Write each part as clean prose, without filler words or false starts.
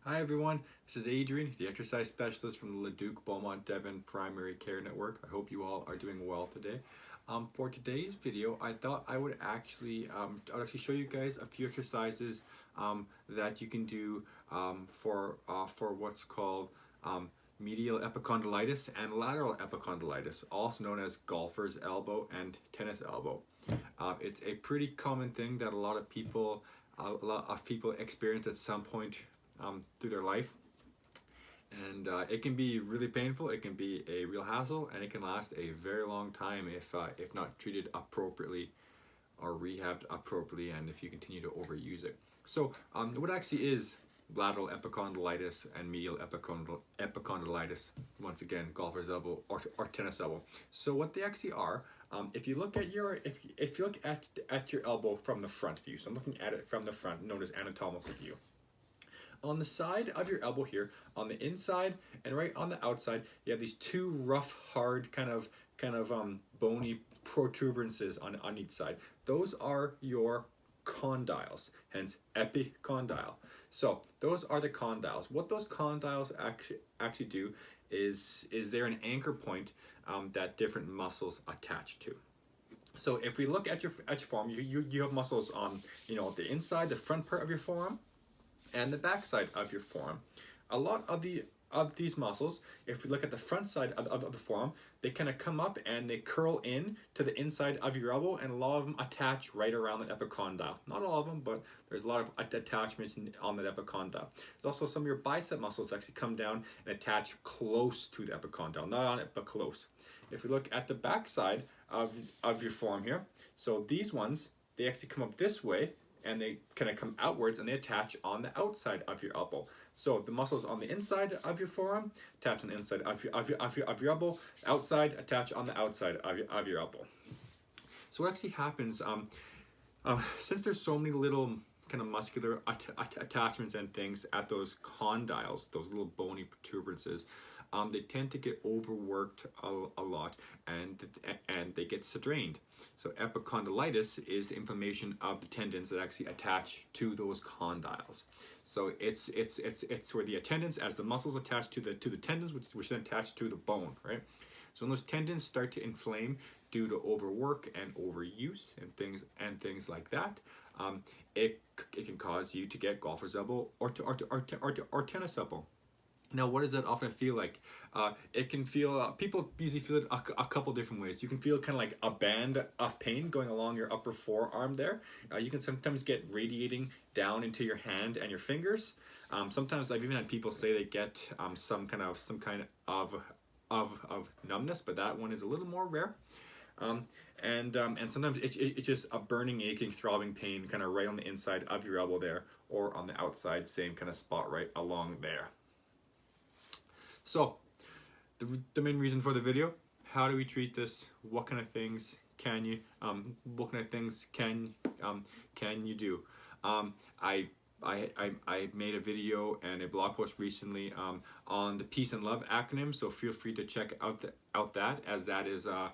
Hi everyone, this is Adrien, the exercise specialist from the Leduc Beaumont Devon Primary Care Network. I hope you all are doing well today. For today's video, I thought I would actually show you guys a few exercises that you can do for what's called medial epicondylitis and lateral epicondylitis, also known as golfer's elbow and tennis elbow. It's a pretty common thing that a lot of people experience at some point through their life, and it can be really painful. It can be a real hassle, and it can last a very long time if not treated appropriately or rehabbed appropriately, and if you continue to overuse it. So, what actually is lateral epicondylitis and medial epicondylitis? Once again, golfer's elbow or tennis elbow. So, what they actually are, if you look at if you look at your elbow from the front view, so I'm looking at it from the front, known as anatomical view. On the side of your elbow here, on the inside and right on the outside, you have these two rough, hard, kind of bony protuberances on each side. Those are your condyles, hence epicondyle. So those are the condyles. What those condyles actually do is they're an anchor point that different muscles attach to. So if we look at your forearm, you have muscles on the inside, the front part of your forearm, and the back side of your forearm. A lot of these muscles, if we look at the front side of the forearm, they kind of come up and they curl in to the inside of your elbow, and a lot of them attach right around the epicondyle. Not all of them, but there's a lot of attachments on the epicondyle. There's also some of your bicep muscles that actually come down and attach close to the epicondyle, not on it, but close. If we look at the back side of your forearm here, so these ones, they actually come up this way, and they kind of come outwards and they attach on the outside of your elbow. So the muscles on the inside of your forearm attach on the inside of your elbow, outside attach on the outside of your elbow. So what actually happens, since there's so many little kind of muscular attachments and things at those condyles, those little bony protuberances, they tend to get overworked a lot, and they get strained. So epicondylitis is the inflammation of the tendons that actually attach to those condyles. So it's where the tendons, as the muscles attach to the tendons, which then attach to the bone, right? So when those tendons start to inflame due to overwork and overuse and things like that, it can cause you to get golfer's elbow or tennis elbow. Now, what does that often feel like? It can feel, people usually feel it a couple different ways. You can feel kind of like a band of pain going along your upper forearm there. You can sometimes get radiating down into your hand and your fingers. Sometimes I've even had people say they get some kind of numbness, but that one is a little more rare. And sometimes it's just a burning, aching, throbbing pain kind of right on the inside of your elbow there, or on the outside, same kind of spot right along there. So, the main reason for the video: how do we treat this? What kind of things can you do? I made a video and a blog post recently on the peace and love acronym, so feel free to check out that, as that is a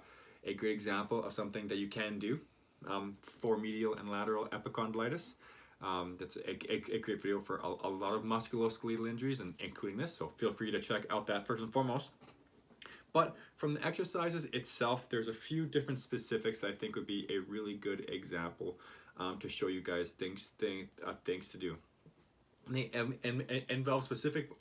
great example of something that you can do for medial and lateral epicondylitis. That's a great video for a lot of musculoskeletal injuries, and including this, so feel free to check out that first and foremost. But from the exercises itself, there's a few different specifics that I think would be a really good example to show you guys things to do. And they involve specific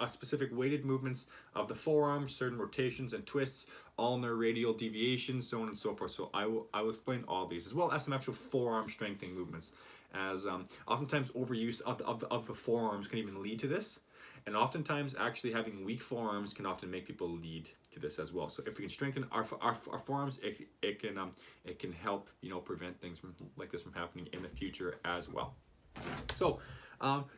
weighted movements of the forearm, certain rotations and twists, ulnar radial deviations, so on and so forth. So I will explain all these, as well as some actual forearm strengthening movements, as oftentimes overuse of the forearms can even lead to this, and oftentimes actually having weak forearms can often make people lead to this as well. So if we can strengthen our forearms, it can help prevent things like this from happening in the future as well. So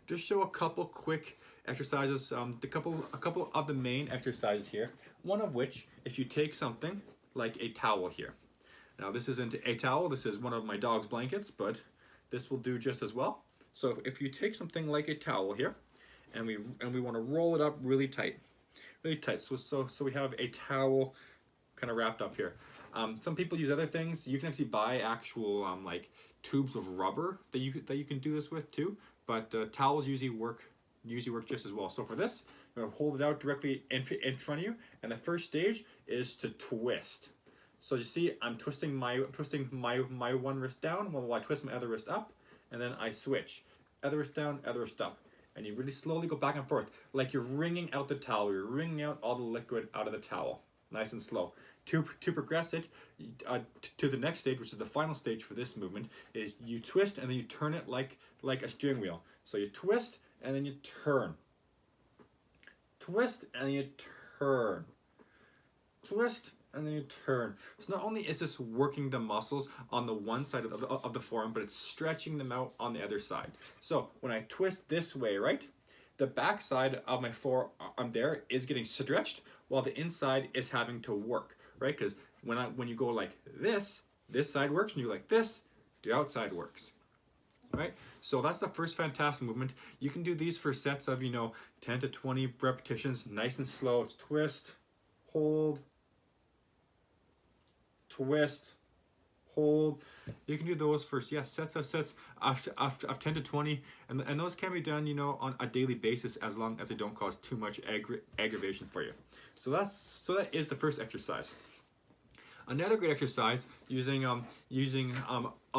just show a couple quick exercises, a couple of the main exercises here, one of which, if you take something like a towel here. Now this isn't a towel, this is one of my dog's blankets, but this will do just as well. So if you take something like a towel here, and we want to roll it up really tight. So we have a towel kind of wrapped up here. Some people use other things. You can actually buy actual like tubes of rubber that you can do this with too. But towels usually work usually work just as well. So for this, I'm going to hold it out directly in front of you, and the first stage is to twist. So you see, I'm twisting my one wrist down while I twist my other wrist up, and then I switch. Other wrist down, other wrist up. And you really slowly go back and forth, like you're wringing out the towel. You're wringing out all the liquid out of the towel, nice and slow. To progress it to the next stage, which is the final stage for this movement, is you twist and then you turn it like a steering wheel. So you twist and then you turn. Twist and then you turn. Twist and then you turn. So not only is this working the muscles on the one side of the forearm, but it's stretching them out on the other side. So when I twist this way, right, the back side of my forearm there is getting stretched while the inside is having to work, right? Because when you go like this side works. When you go like this, the outside works, right? So that's the first fantastic movement. You can do these for sets of, 10 to 20 repetitions, nice and slow. It's twist, hold, twist, hold. You can do those for sets of 10 to 20, and those can be done on a daily basis as long as they don't cause too much aggravation for you. So that is the first exercise. Another great exercise using a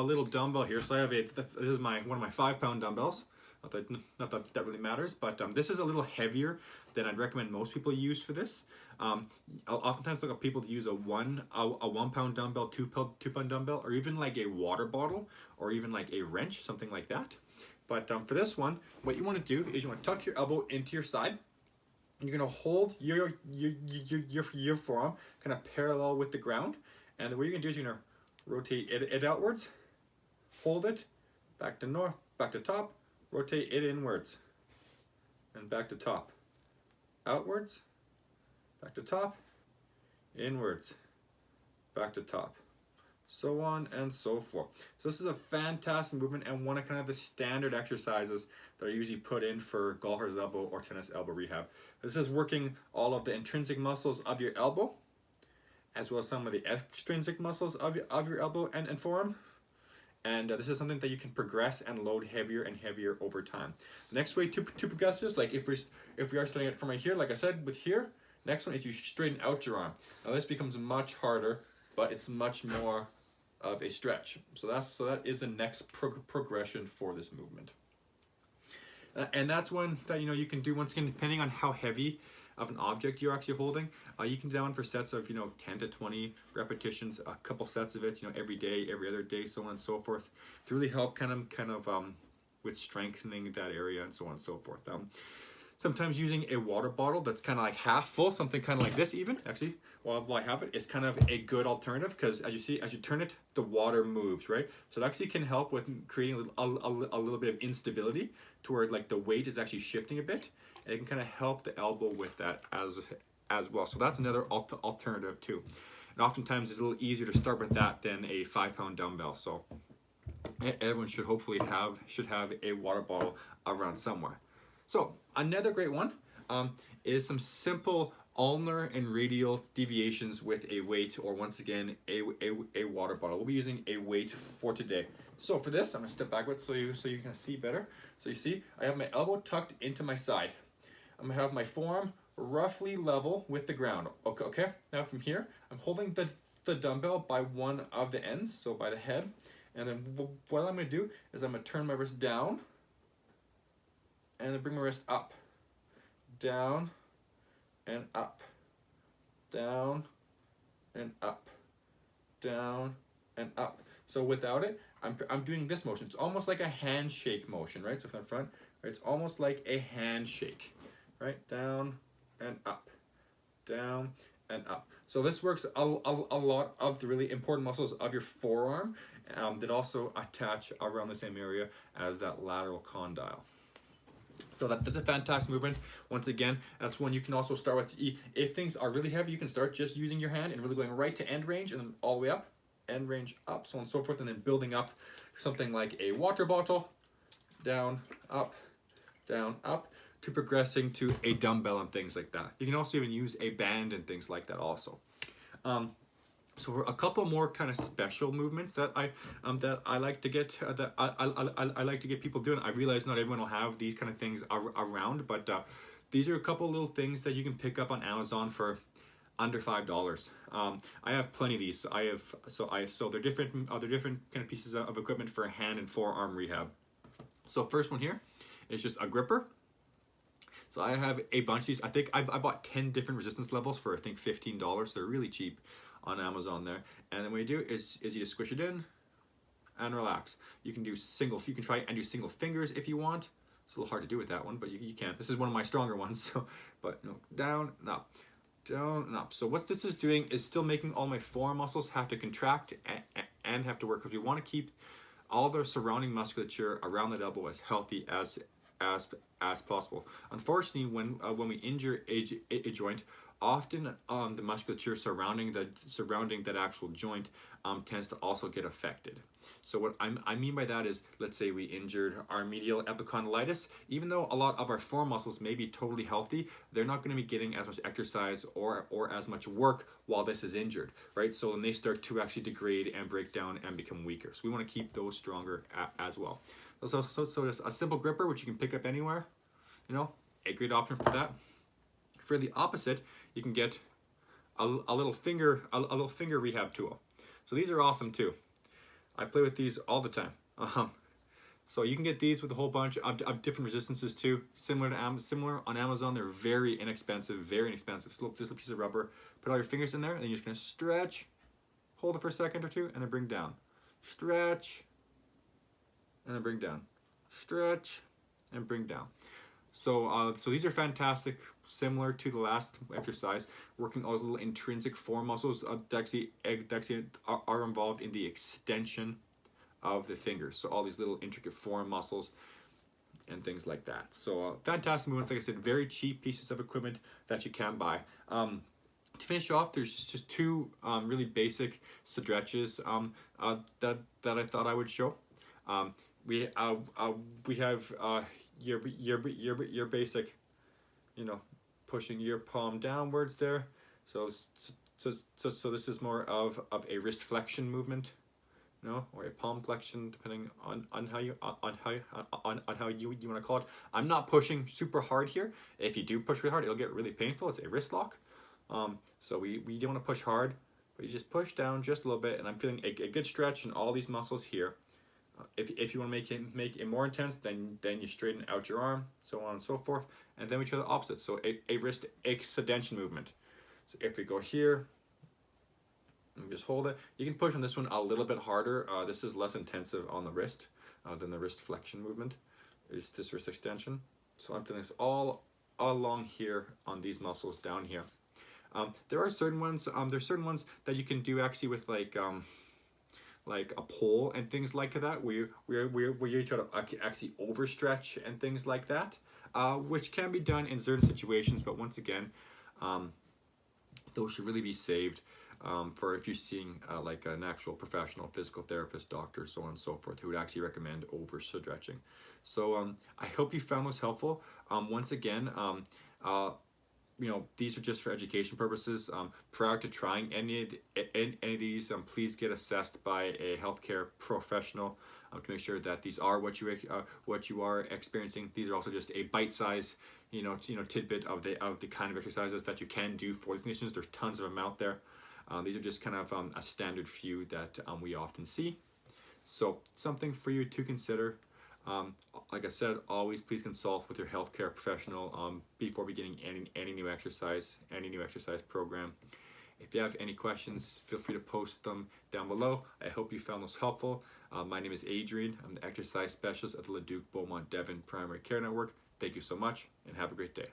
little dumbbell here. So I have this is one of my 5-pound dumbbells. Not that really matters, but this is a little heavier than I'd recommend most people use for this. I'll oftentimes look at people to use a 1-pound dumbbell, 2-pound dumbbell, or even like a water bottle, or even like a wrench, something like that. But for this one, what you want to do is you want to tuck your elbow into your side. You're gonna hold your forearm kind of parallel with the ground, and what you're gonna do is you're gonna rotate it outwards, hold it, back to top. Rotate it inwards and back to top. Outwards, back to top, inwards, back to top. So on and so forth. So this is a fantastic movement and one of kind of the standard exercises that are usually put in for golfer's elbow or tennis elbow rehab. This is working all of the intrinsic muscles of your elbow, as well as some of the extrinsic muscles of your elbow and forearm. And this is something that you can progress and load heavier and heavier over time. The next way to progress this, like if we are starting it from right here, like I said, with here, next one is you straighten out your arm. Now this becomes much harder, but it's much more of a stretch. So that is the next progression for this movement. And that's one that you can do once again, depending on how heavy of an object you're actually holding. You can do that one for sets of 10 to 20 repetitions, a couple sets of it, every day, every other day, so on and so forth, to really help kind of with strengthening that area and so on and so forth. Sometimes using a water bottle that's kind of like half full, something kind of like this even, actually, while I have it, is kind of a good alternative because as you turn it, the water moves, right? So it actually can help with creating a little bit of instability to where like the weight is actually shifting a bit, and it can kind of help the elbow with that as well. So that's another alternative too. And oftentimes it's a little easier to start with that than a 5-pound dumbbell. So everyone should hopefully have a water bottle around somewhere. So another great one is some simple ulnar and radial deviations with a weight, or once again a water bottle. We'll be using a weight for today. So for this, I'm gonna step backwards so you can see better. So you see, I have my elbow tucked into my side. I'm gonna have my forearm roughly level with the ground. Okay. Now from here, I'm holding the dumbbell by one of the ends, so by the head, and then what I'm gonna do is I'm gonna turn my wrist down, and then bring my wrist up, down, and up, down, and up, down, and up. So without it, I'm doing this motion. It's almost like a handshake motion, right? So from the front, right, it's almost like a handshake, right? Down and up, down and up. So this works a lot of the really important muscles of your forearm that also attach around the same area as that lateral condyle. So that's a fantastic movement. Once again, that's one you can also start with. If things are really heavy, you can start just using your hand and really going right to end range and then all the way up, end range up, so on and so forth, and then building up something like a water bottle, down, up, to progressing to a dumbbell and things like that. You can also even use a band and things like that also. So So for a couple more kind of special movements that I like to get I like to get people doing. I realize not everyone will have these kind of things around, but these are a couple little things that you can pick up on Amazon for under $5. I have plenty of these. So they're different kind of pieces of equipment for hand and forearm rehab. So first one here is just a gripper. So I have a bunch of these. I think I bought 10 different resistance levels for I think $15. They're really cheap on Amazon there. And then what you do is you just squish it in and relax. You can try and do single fingers if you want. It's a little hard to do with that one, but you can. This is one of my stronger ones. So, but no, down and up, down and up. So what this is doing is still making all my forearm muscles have to contract and have to work, because we want to keep all the surrounding musculature around the elbow as healthy as possible. Unfortunately, when we injure a joint, often the musculature surrounding that actual joint tends to also get affected. So what I mean by that is, let's say we injured our medial epicondylitis. Even though a lot of our forearm muscles may be totally healthy, they're not going to be getting as much exercise or as much work while this is injured, right? So then they start to actually degrade and break down and become weaker. So we want to keep those stronger as well. So just a simple gripper, which you can pick up anywhere, a great option for that. For the opposite, you can get a little finger rehab tool. So these are awesome too. I play with these all the time. So you can get these with a whole bunch of different resistances too. Similar on Amazon, they're very inexpensive. So just a piece of rubber. Put all your fingers in there, and then you're just gonna stretch, hold it for a second or two, and then bring down. Stretch, and then bring down. Stretch, and bring down. So these are fantastic, similar to the last exercise, working all those little intrinsic forearm muscles that actually are involved in the extension of the fingers. So all these little intricate forearm muscles and things like that. So fantastic movements, like I said, very cheap pieces of equipment that you can buy. To finish off, there's just two really basic stretches that I thought I would show. We have your basic, pushing your palm downwards there. So this is more of a wrist flexion movement, or a palm flexion, depending on how you want to call it. I'm not pushing super hard here. If you do push really hard, it'll get really painful. It's a wrist lock. So we don't want to push hard, but you just push down just a little bit, and I'm feeling a good stretch in all these muscles here. If you want to make it more intense, then you straighten out your arm, so on and so forth. And then we try the opposite, so a wrist extension movement. So if we go here, and just hold it. You can push on this one a little bit harder. This is less intensive on the wrist than the wrist flexion movement. It's this wrist extension. So I'm feeling this all along here on these muscles down here. There are certain ones. There's certain ones that you can do actually with like a pole and things like that, where you try to actually overstretch and things like that, which can be done in certain situations. But once again, those should really be saved for if you're seeing like an actual professional physical therapist, doctor, so on and so forth, who would actually recommend overstretching. So I hope you found this helpful. Once again, these are just for education purposes. Prior to trying any of these, please get assessed by a healthcare professional to make sure that these are what you are experiencing. These are also just a bite-size, tidbit of the kind of exercises that you can do for these conditions. There's tons of them out there. These are just kind of a standard few that we often see. So something for you to consider. Like I said, always please consult with your healthcare professional before beginning any new exercise program. If you have any questions, feel free to post them down below. I hope you found this helpful. My name is Adrien. I'm the exercise specialist at the Leduc Beaumont Devon Primary Care Network. Thank you so much, and have a great day.